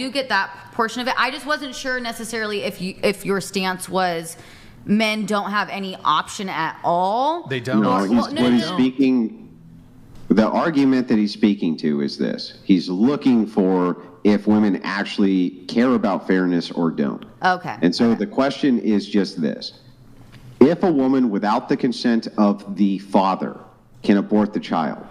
do get that portion of it. I just wasn't sure necessarily if your stance was men don't have any option at all. They don't. No, he's speaking. The argument that he's speaking to is this: he's looking for if women actually care about fairness or don't. Okay. And so the question is just this: if a woman, without the consent of the father, can abort the child,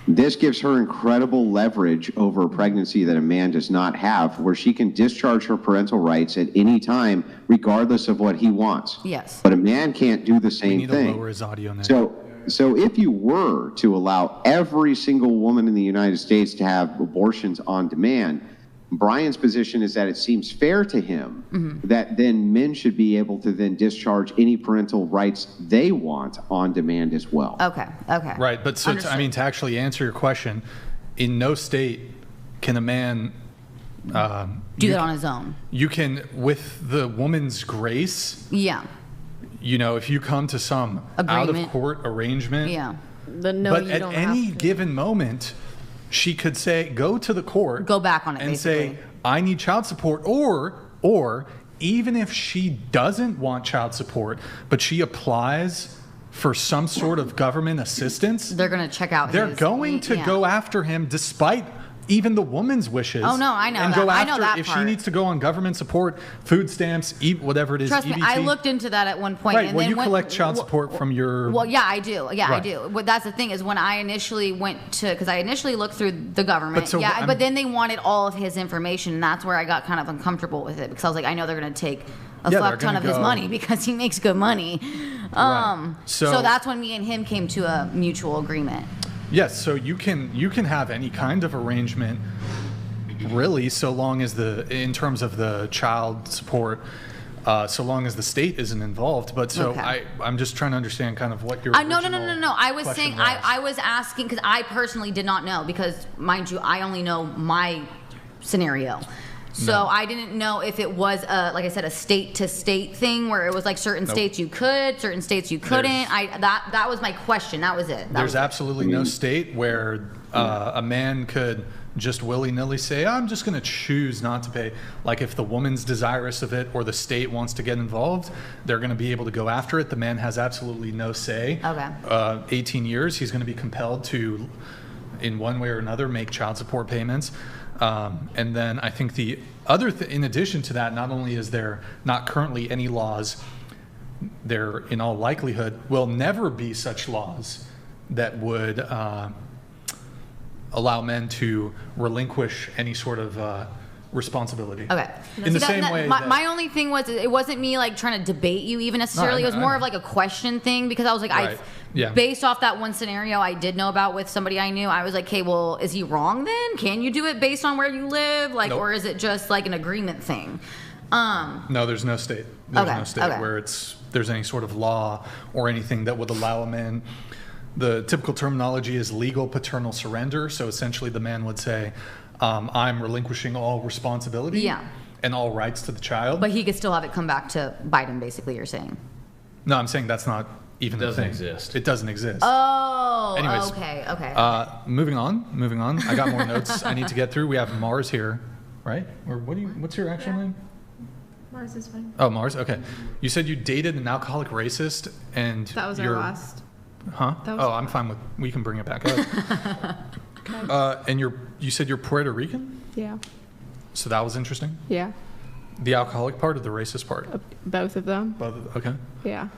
this gives her incredible leverage over a pregnancy that a man does not have, where she can discharge her parental rights at any time, regardless of what he wants. Yes. But a man can't do the same We need thing. to lower his audio now. So if you were to allow every single woman in the United States to have abortions on demand, Brian's position is that it seems fair to him that then men should be able to then discharge any parental rights they want on demand as well. Okay. Right, but so to actually answer your question, in no state can a man do that on his own. You can, with the woman's grace. Yeah. You know, if you come to some out of court arrangement. Yeah. But at any given moment, she could say, go to the court, go back on it, and basically say, I need child support, or even if she doesn't want child support, but she applies for some sort of government assistance, they're going to check out. They're going to go after him, despite even the woman's wishes. Oh no, I know and that. Go after, I know that if part. she needs to go on government support, food stamps, whatever it is. Trust EBT. me, I looked into that at one point. Right. And well, then you collect child support from your. Well, yeah, I do. Yeah, right. I do. But that's the thing is when I initially went to, because I initially looked through the government. But then they wanted all of his information, and that's where I got kind of uncomfortable with it because I was like, I know they're going to take a fuck ton of his money because he makes good money. Right. So that's when me and him came to a mutual agreement. Yes. So you can have any kind of arrangement. Really, so long as in terms of the child support, so long as the state isn't involved. But so I'm just trying to understand kind of what your No. I was saying was. I was asking because I personally did not know because mind you, I only know my scenario. So I didn't know if it was like I said, a state to state thing where it was like certain states you could, certain states you couldn't. That was my question. That was it. There's absolutely no state where a man could just willy-nilly say, I'm just going to choose not to pay. Like if the woman's desirous of it or the state wants to get involved, they're going to be able to go after it. The man has absolutely no say. Okay. 18 years, he's going to be compelled to, in one way or another, make child support payments. And then I think the other in addition to that, not only is there not currently any laws, there in all likelihood will never be such laws that would allow men to relinquish any sort of responsibility. Okay. In the same way. My only thing was it wasn't me like trying to debate you even necessarily. It was more of like a question thing because I was like, based off that one scenario I did know about with somebody I knew, I was like, okay, well, is he wrong then? Can you do it based on where you live? Like, or is it just like an agreement thing? No, there's no state. There's no state where there's any sort of law or anything that would allow a man. The typical terminology is legal paternal surrender. So essentially the man would say, I'm relinquishing all responsibility and all rights to the child. But he could still have it come back to bite him, basically, you're saying. No, I'm saying that's not even the thing. It doesn't exist. It doesn't exist. Oh, anyways, okay. Moving on. I got more notes I need to get through. We have Mars here, right? Or what's your actual name? Mars is fine. Oh, Mars? Okay. You said you dated an alcoholic racist and that was our last. Huh? I'm fine with. We can bring it back up. And you said you're Puerto Rican? Yeah. So that was interesting. Yeah. The alcoholic part or the racist part? Both of them. Okay. Yeah.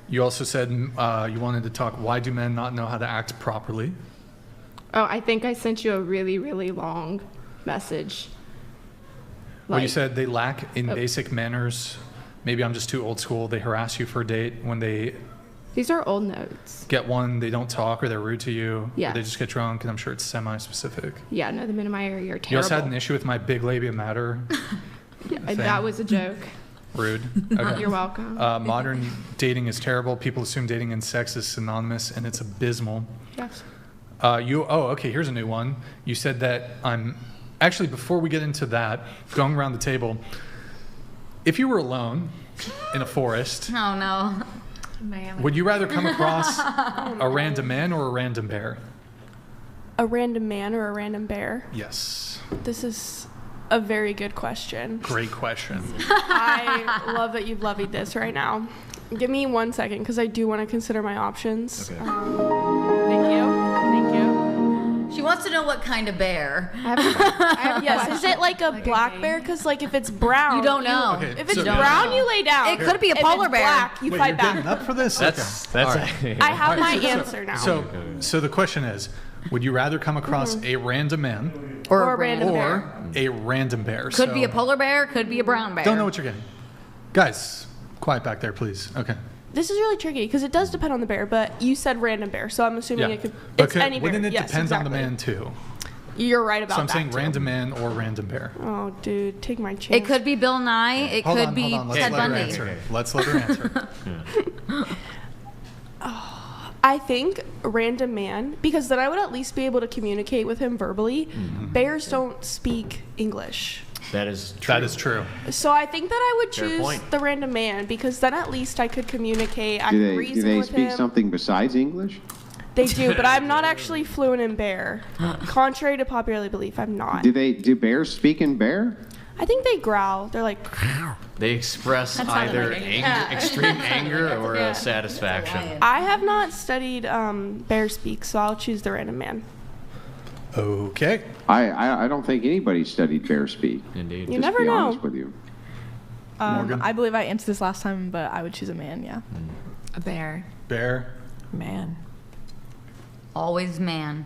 You also said you wanted to talk. Why do men not know how to act properly? Oh, I think I sent you a really, really long message. Well, you said they lack in basic manners. Maybe I'm just too old school. They harass you for a date when they. These are old notes. Get one, they don't talk or they're rude to you. Yeah. Or they just get drunk, and I'm sure it's semi-specific. Yeah, no, the men in my area are terrible. You also had an issue with my big labia matter. That was a joke. Rude. Okay. You're welcome. Modern dating is terrible. People assume dating and sex is synonymous, and it's abysmal. Yes. Okay, here's a new one. You said that actually, before we get into that, going around the table, if you were alone in a forest. Oh, no. Man. Would you rather come across a random man or a random bear? a random man or a random bear? Yes. This is a very good question. Great question. I love that you've levied this right now. Give me 1 second because I do want to consider my options. Okay. Thank you. Thank you. She wants to know what kind of bear. I have yes, is it like a black bear? Because like if it's brown, You don't know. Okay, If it's so- brown, you lay down. It could be a If polar it's bear. black, you Wait, fight you're back. getting up for this? That's All right. I have All my right, answer now. So the question is, would you rather come across a random man Or a random or bear. a random bear? Could be a polar bear, could be a brown bear. Don't know what you're getting. Guys, quiet back there, please. Okay. This is really tricky because it does depend on the bear, but you said random bear, so I'm assuming Yeah. it could. But It's any bear. wouldn't it Yes, depends on the exactly. man too? You're right about So I'm that. saying too. random man or random bear. Oh, dude, take my chance. It could be Bill Nye. It Hold could on, be hold on. Let's Ted let her Bundy. answer. Let's let her answer. I think random man because then I would at least be able to communicate with him verbally. Bears don't speak English. That is true. That is true. So I think that I would Fair choose point. the random man because then at least I could communicate. I could Do reason they with speak him. something besides English? They do, but I'm not actually fluent in bear. Contrary to popular belief, I'm not. Do bears speak in bear? I think they growl. They're like, They express That sounded either like anger, extreme anger or satisfaction. I have not studied bear speak, so I'll choose the random man. Okay. I don't think anybody studied bear speak. Indeed. You Just never to be know. honest with you. Morgan? I believe I answered this last time, but I would choose a man, yeah. A bear. Bear. Man. Always man.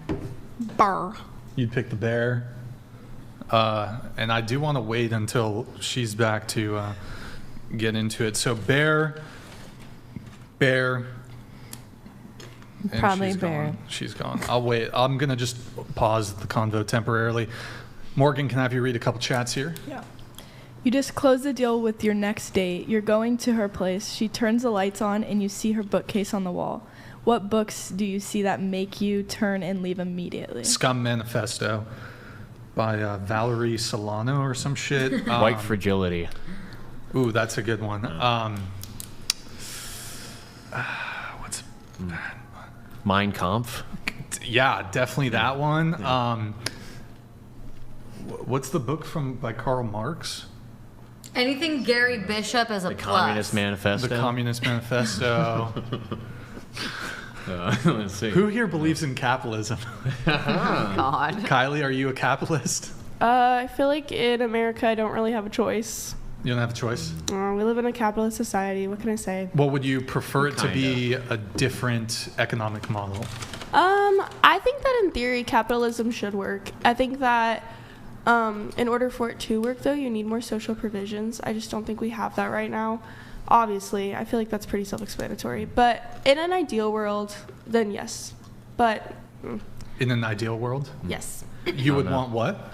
Burr. You'd pick the bear. And I do want to wait until she's back to get into it. So bear. And Probably she's bear. Gone. She's gone. I'll wait. I'm going to just pause the convo temporarily. Morgan, can I have you read a couple chats here? Yeah. You just close the deal with your next date. You're going to her place. She turns the lights on and you see her bookcase on the wall. What books do you see that make you turn and leave immediately? Scum Manifesto by Valerie Solano or some shit. White fragility. Ooh, that's a good one. What's Mein Kampf. Yeah, definitely that one. What's the book by Karl Marx? Anything Gary Bishop as a The plus. Communist Manifesto. The Communist Manifesto. Let's see. Who here believes in capitalism? God. Kylie, are you a capitalist? I feel like in America, I don't really have a choice. You don't have a choice. We live in a capitalist society. What can I say? Well, would you prefer it to be a different economic model? I think that in theory, capitalism should work. I think that in order for it to work, though, you need more social provisions. I just don't think we have that right now. Obviously, I feel like that's pretty self-explanatory. But in an ideal world, then yes. But In an ideal world, yes. you would want what?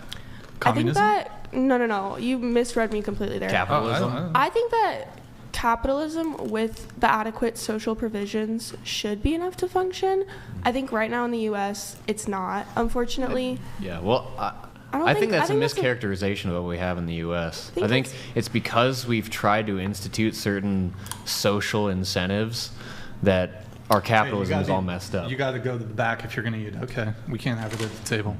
Communism? I think that no. You misread me completely there. Capitalism. I think that capitalism with the adequate social provisions should be enough to function. I think right now in the U.S. it's not, unfortunately. Yeah, well, I think that's a mischaracterization of what we have in the U.S. I think it's because we've tried to institute certain social incentives that our capitalism is all messed up. You got to go to the back if you're going to eat. Okay, we can't have it at the table.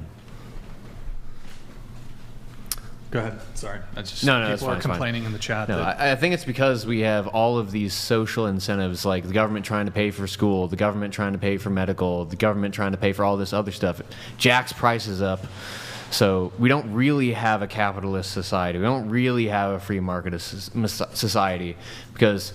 Go ahead. Sorry, No, people that's fine, are it's fine. complaining in the chat. No, that, I think it's because we have all of these social incentives, like the government trying to pay for school, the government trying to pay for medical, the government trying to pay for all this other stuff. It jacks prices up. So we don't really have a capitalist society. We don't really have a free market society because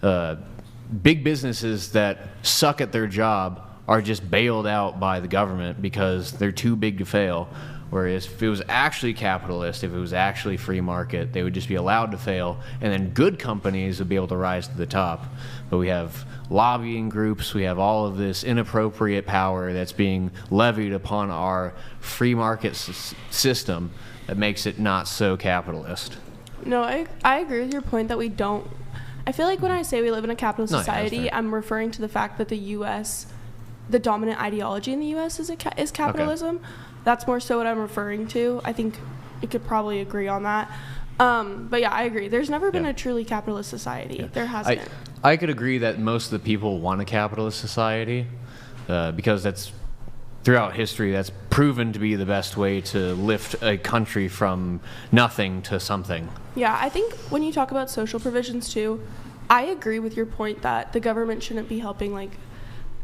big businesses that suck at their job are just bailed out by the government because they're too big to fail. Whereas if it was actually capitalist, if it was actually free market, they would just be allowed to fail, and then good companies would be able to rise to the top. But we have lobbying groups, we have all of this inappropriate power that's being levied upon our free market system that makes it not so capitalist. No, I agree with your point that we don't. I feel like when I say we live in a capitalist No, yeah, that's society, fair. I'm referring to the fact that the U.S., the dominant ideology in the U.S. is capitalism. That's more so what I'm referring to. I think we could probably agree on that. But yeah, I agree. There's never been a truly capitalist society. Yeah. There hasn't. I could agree that most of the people want a capitalist society because that's throughout history that's proven to be the best way to lift a country from nothing to something. Yeah, I think when you talk about social provisions too, I agree with your point that the government shouldn't be helping like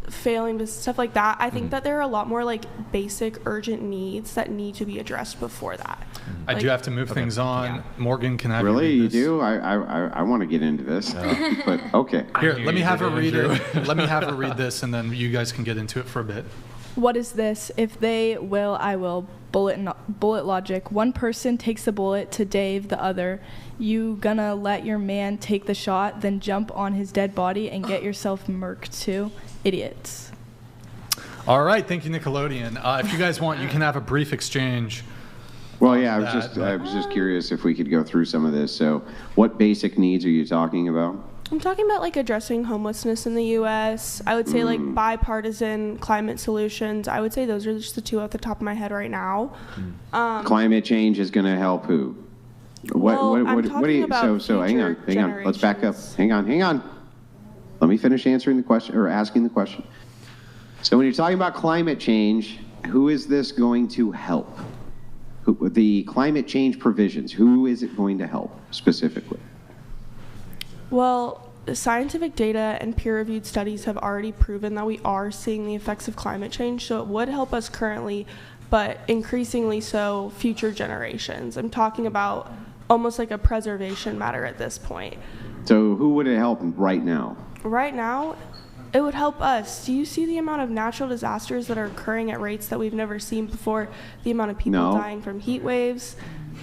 failing business, stuff like that. I think that there are a lot more like basic urgent needs that need to be addressed before that. I do have to move things on. Yeah. Morgan, can I have Really? you You read this? do? I want to get into this. But okay. Here, let me have her read it. Let me have her read this, and then you guys can get into it for a bit. What is this? If they will, I will. Bullet logic. One person takes the bullet to Dave the other. You gonna let your man take the shot, then jump on his dead body and get yourself murked too? Idiots. All right, thank you, Nickelodeon. If you guys want, you can have a brief exchange. Well, yeah, that, I was just curious if we could go through some of this. So, what basic needs are you talking about? I'm talking about like addressing homelessness in the U.S. I would say like bipartisan climate solutions. I would say those are just the two off the top of my head right now. Climate change is going to help who? Well, I'm do talking you? about So hang on. future Let's back up. generations. Hang on. Let me finish answering the question or asking the question. So when you're talking about climate change, who is this going to help? The climate change provisions, who is it going to help specifically? Well, the scientific data and peer-reviewed studies have already proven that we are seeing the effects of climate change, so it would help us currently, but increasingly so future generations. I'm talking about almost like a preservation matter at this point. So who would it help right now? Right now, it would help us. Do you see the amount of natural disasters that are occurring at rates that we've never seen before? The amount of people No. dying from heat waves?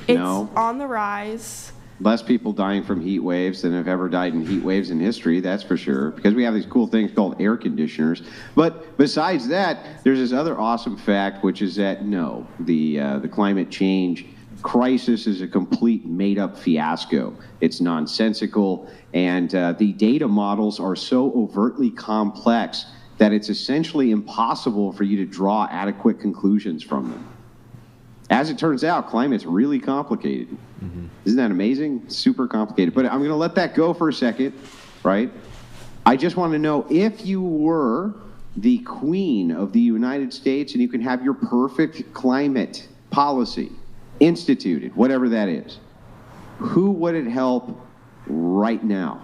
It's No. on the rise. Less people dying from heat waves than have ever died in heat waves in history, that's for sure, because we have these cool things called air conditioners. But besides that, there's this other awesome fact, which is that no, the climate change crisis is a complete made-up fiasco. It's nonsensical, and the data models are so overtly complex that it's essentially impossible for you to draw adequate conclusions from them. As it turns out, climate's really complicated. Isn't that amazing? Super complicated. But I'm going to let that go for a second, right? I just want to know, if you were the Queen of the United States and you can have your perfect climate policy instituted, whatever that is, who would it help right now?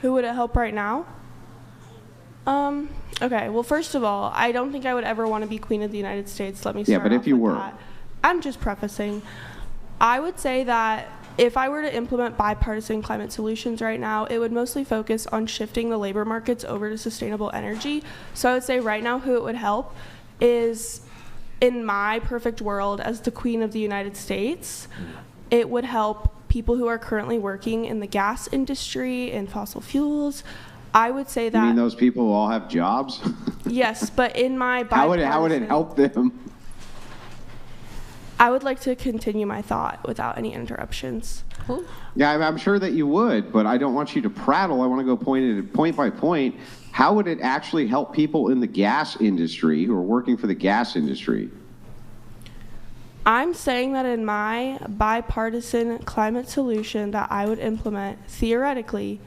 Who would it help right now? Okay, well, first of all, I don't think I would ever want to be Queen of the United States. Let me start Yeah, but if off you with were. that. I'm just prefacing. I would say that if I were to implement bipartisan climate solutions right now, it would mostly focus on shifting the labor markets over to sustainable energy. So I would say right now who it would help is, in my perfect world as the Queen of the United States, it would help people who are currently working in the gas industry and fossil fuels. I would say that. You mean those people who all have jobs? Yes, but in my How would it bipartisan- help them? I would like to continue my thought without any interruptions. Yeah, I'm sure that you would, but I don't want you to prattle. I want to go point by point. How would it actually help people in the gas industry who are working for the gas industry? I'm saying that in my bipartisan climate solution that I would implement, theoretically,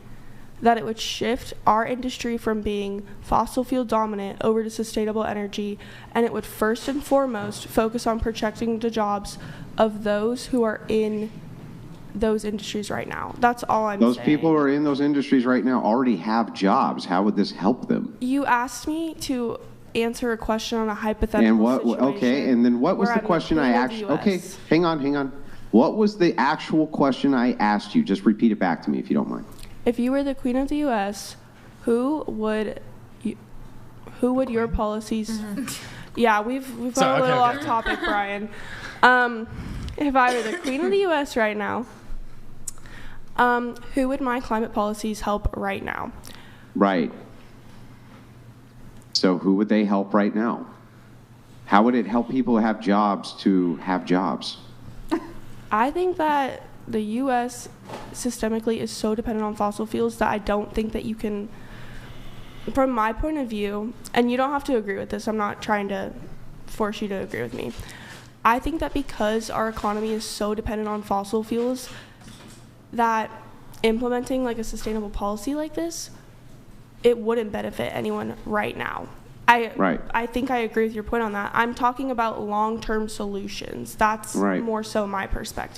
that it would shift our industry from being fossil fuel dominant over to sustainable energy, and it would first and foremost focus on protecting the jobs of those who are in those industries right now. That's all I'm saying. Those people who are in those industries right now already have jobs. How would this help them? You asked me to answer a question on a hypothetical And what? situation. Okay, and then what was where the I'm question I Queen of asked? the Okay, US. hang on. What was the actual question I asked you? Just repeat it back to me if you don't mind. If you were the Queen of the U.S., who would your policies? Yeah, we've got Sorry, a little okay. off topic, Brian. If I were the Queen of the U.S. right now, who would my climate policies help right now? Right. So who would they help right now? How would it help people who have jobs to have jobs? I think that the U.S. systemically is so dependent on fossil fuels that I don't think that you can, from my point of view, and you don't have to agree with this, I'm not trying to force you to agree with me. I think that because our economy is so dependent on fossil fuels, that implementing like a sustainable policy like this, it wouldn't benefit anyone right now. Right. I think I agree with your point on that. I'm talking about long-term solutions. That's Right. more so my perspective.